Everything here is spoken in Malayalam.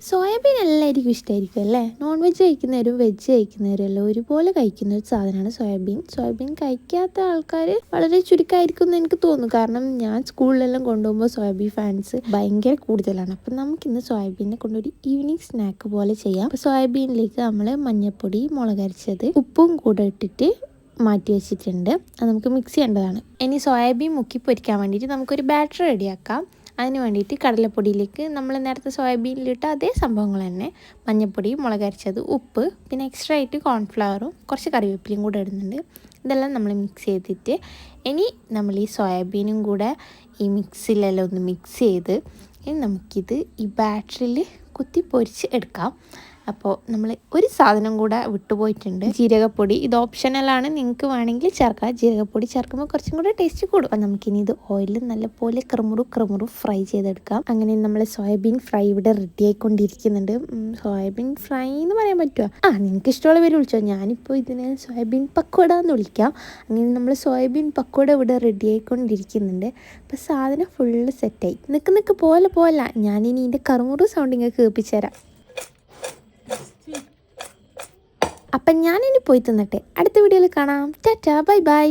സോയാബീൻ എല്ലാവർക്കും ഇഷ്ടമായിരിക്കും അല്ലേ? നോൺ വെജ് കഴിക്കുന്നവരും വെജ് കഴിക്കുന്നവരും എല്ലാം ഒരുപോലെ കഴിക്കുന്ന ഒരു സാധനമാണ് സോയാബീൻ. സോയാബീൻ കഴിക്കാത്ത ആൾക്കാർ വളരെ ചുരുക്കമായിരിക്കും എന്ന് എനിക്ക് തോന്നുന്നു. കാരണം ഞാൻ സ്കൂളിലെല്ലാം കൊണ്ടുപോകുമ്പോൾ സോയാബീൻ ഫാൻസ് ഭയങ്കര കൂടുതലാണ്. അപ്പം നമുക്കിന്ന് സോയാബീനെ കൊണ്ടൊരു ഈവനിങ് സ്നാക്ക് പോലെ ചെയ്യാം. അപ്പോൾ സോയാബീനിലേക്ക് നമ്മൾ മഞ്ഞൾപ്പൊടി, മുളകരച്ചത്, ഉപ്പും കൂടെ ഇട്ടിട്ട് മാറ്റി വെച്ചിട്ടുണ്ട്. അത് നമുക്ക് മിക്സ് ചെയ്യേണ്ടതാണ്. ഇനി സോയാബീൻ മുക്കി പൊരിക്കാൻ വേണ്ടിയിട്ട് നമുക്കൊരു ബാറ്റർ റെഡിയാക്കാം. അതിന് വേണ്ടിയിട്ട് കടലപ്പൊടിയിലേക്ക് നമ്മൾ നേരത്തെ സോയാബീനിലിട്ട അതേ സംഭവങ്ങൾ തന്നെ, മഞ്ഞൾപ്പൊടി, മുളകരച്ചത്, ഉപ്പ്, പിന്നെ എക്സ്ട്രാ ആയിട്ട് കോൺഫ്ലവറും കുറച്ച് കറിവേപ്പിലയും കൂടെ ഇടുന്നുണ്ട്. ഇതെല്ലാം നമ്മൾ മിക്സ് ചെയ്തിട്ട് ഇനി നമ്മൾ ഈ സോയാബീനും കൂടെ ഈ മിക്സിലെല്ലാം ഒന്ന് മിക്സ് ചെയ്ത് ഇനി നമുക്കിത് ഈ ബാറ്ററിൽ കുത്തി പൊരിച്ച് എടുക്കാം. അപ്പോൾ നമ്മൾ ഒരു സാധനം കൂടെ വിട്ടുപോയിട്ടുണ്ട്, ജീരകപ്പൊടി. ഇത് ഓപ്ഷണലാണ്, നിങ്ങൾക്ക് വേണമെങ്കിൽ ചേർക്കാം. ജീരകപ്പൊടി ചേർക്കുമ്പോൾ കുറച്ചും കൂടെ ടേസ്റ്റ് കൂടും. അപ്പോൾ നമുക്കിനി ഇത് ഓയിലിൽ നല്ലപോലെ ക്രമുറു ഫ്രൈ ചെയ്തെടുക്കാം. അങ്ങനെ നമ്മൾ സോയാബീൻ ഫ്രൈ ഇവിടെ റെഡി ആയിക്കൊണ്ടിരിക്കുന്നുണ്ട്. സോയാബീൻ ഫ്രൈ എന്ന് പറയാൻ പറ്റുമോ? നിങ്ങൾക്ക് ഇഷ്ടമുള്ള പേര് വിളിച്ചോ. ഞാനിപ്പോൾ ഇതിനെ സോയാബീൻ പക്കോട എന്ന് വിളിക്കാം. അങ്ങനെ നമ്മൾ സോയാബീൻ പക്കോട ഇവിടെ റെഡി ആയിക്കൊണ്ടിരിക്കുന്നുണ്ട്. അപ്പോൾ സാധനം ഫുള്ള് സെറ്റായി. നിൽക്ക് പോലെ ഞാനിനി ഇതിൻ്റെ കറുമുറു സൗണ്ട് ഇങ്ങനെ കേൾപ്പിച്ചു തരാം. അപ്പം ഞാനിനി പോയി തിന്നട്ടെ. അടുത്ത വീഡിയോയിൽ കാണാം. ടാറ്റാ, ബൈ.